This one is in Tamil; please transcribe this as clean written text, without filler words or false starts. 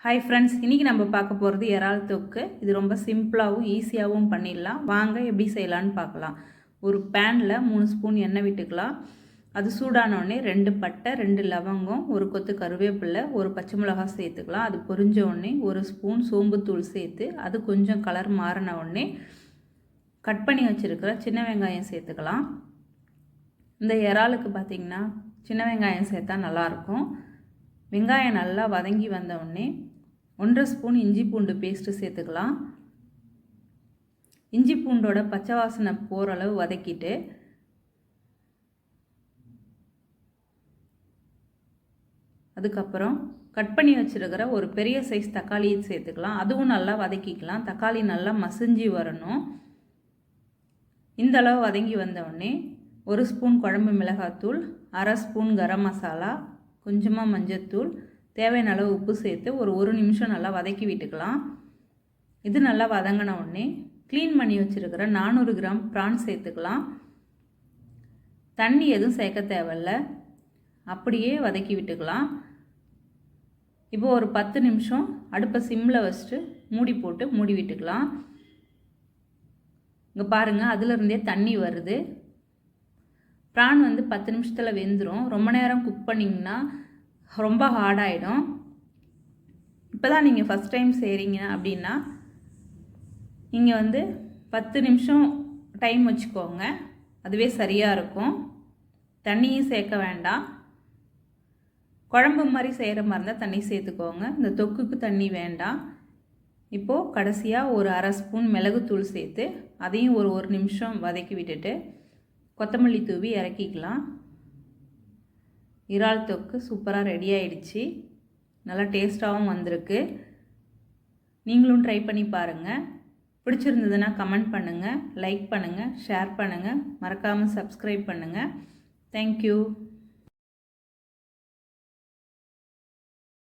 ஹாய் ஃப்ரெண்ட்ஸ், இன்றைக்கி நம்ம பார்க்க போகிறது இறால் தொக்கு. இது ரொம்ப சிம்பிளாகவும் ஈஸியாகவும் பண்ணிடலாம். வாங்க எப்படி செய்யலான்னு பார்க்கலாம். ஒரு பேனில் 3 ஸ்பூன் எண்ணெய் விட்டுக்கலாம். அது சூடானோடனே 2 பட்டை, 2 லவங்கம், ஒரு கொத்து கருவேப்பிலை, ஒரு பச்சை மிளகாய் சேர்த்துக்கலாம். அது பொரிஞ்ச உடனே 1 ஸ்பூன் சோம்புத்தூள் சேர்த்து அது கொஞ்சம் கலர் மாறின உடனே கட் பண்ணி வச்சுருக்கிற சின்ன வெங்காயம் சேர்த்துக்கலாம். இந்த இறாலுக்கு பார்த்திங்கன்னா சின்ன வெங்காயம் சேர்த்தா நல்லாயிருக்கும். வெங்காயம் நல்லா வதங்கி வந்த உடனே 1.5 ஸ்பூன் இஞ்சி பூண்டு பேஸ்ட்டு சேர்த்துக்கலாம். இஞ்சி பூண்டோட பச்சை வாசனை போகிற அளவு வதக்கிட்டு அதுக்கப்புறம் கட் பண்ணி வச்சுருக்கிற ஒரு பெரிய சைஸ் தக்காளியை சேர்த்துக்கலாம். அதுவும் நல்லா வதக்கிக்கலாம். தக்காளி நல்லா மசிஞ்சு வரணும். இந்த அளவு வதங்கி வந்தவுடனே 1 ஸ்பூன் குழம்பு மிளகாத்தூள், 1/2 ஸ்பூன் கரம் மசாலா, கொஞ்சமாக மஞ்சத்தூள், தேவையான அளவு உப்பு சேர்த்து ஒரு நிமிஷம் நல்லா வதக்கி விட்டுக்கலாம். இது நல்லா வதங்கின உடனே க்ளீன் பண்ணி வச்சுருக்கிற 400 கிராம் ப்ரான் சேர்த்துக்கலாம். தண்ணி எதுவும் சேர்க்க தேவையில்ல, அப்படியே வதக்கி விட்டுக்கலாம். இப்போ ஒரு 10 நிமிஷம் அடுப்பை சிம்மில் வச்சுட்டு மூடி போட்டு மூடி விட்டுக்கலாம். இங்கே பாருங்கள், அதிலிருந்தே தண்ணி வருது. ப்ரான் 10 நிமிஷத்தில் வெந்துடும். ரொம்ப நேரம் குக் பண்ணிங்கன்னா ரொம்ப ஹார்டாகிடும். இப்போ தான் நீங்கள் ஃபஸ்ட் டைம் செய்கிறீங்க அப்படின்னா நீங்கள் 10 நிமிஷம் டைம் வச்சுக்கோங்க, அதுவே சரியாக இருக்கும். தண்ணியும் சேர்க்க வேண்டாம். குழம்பு மாதிரி செய்கிற மாதிரி இருந்தால் தண்ணி சேர்த்துக்கோங்க. இந்த தொக்குக்கு தண்ணி வேண்டாம். இப்போது கடைசியாக ஒரு 1/2 ஸ்பூன் மிளகுத்தூள் சேர்த்து அதையும் ஒரு நிமிஷம் வதக்கி விட்டுட்டு கொத்தமல்லி தூவி இறக்கிக்கலாம். இறால் தொக்கு சூப்பராக ரெடி ஆகிடுச்சு. நல்லா டேஸ்ட்டாகவும் வந்திருக்கு. நீங்களும் ட்ரை பண்ணி பாருங்கள். பிடிச்சிருந்ததுன்னா கமெண்ட் பண்ணுங்கள், லைக் பண்ணுங்கள், ஷேர் பண்ணுங்கள், மறக்காமல் சப்ஸ்கிரைப் பண்ணுங்கள். தேங்க்யூ.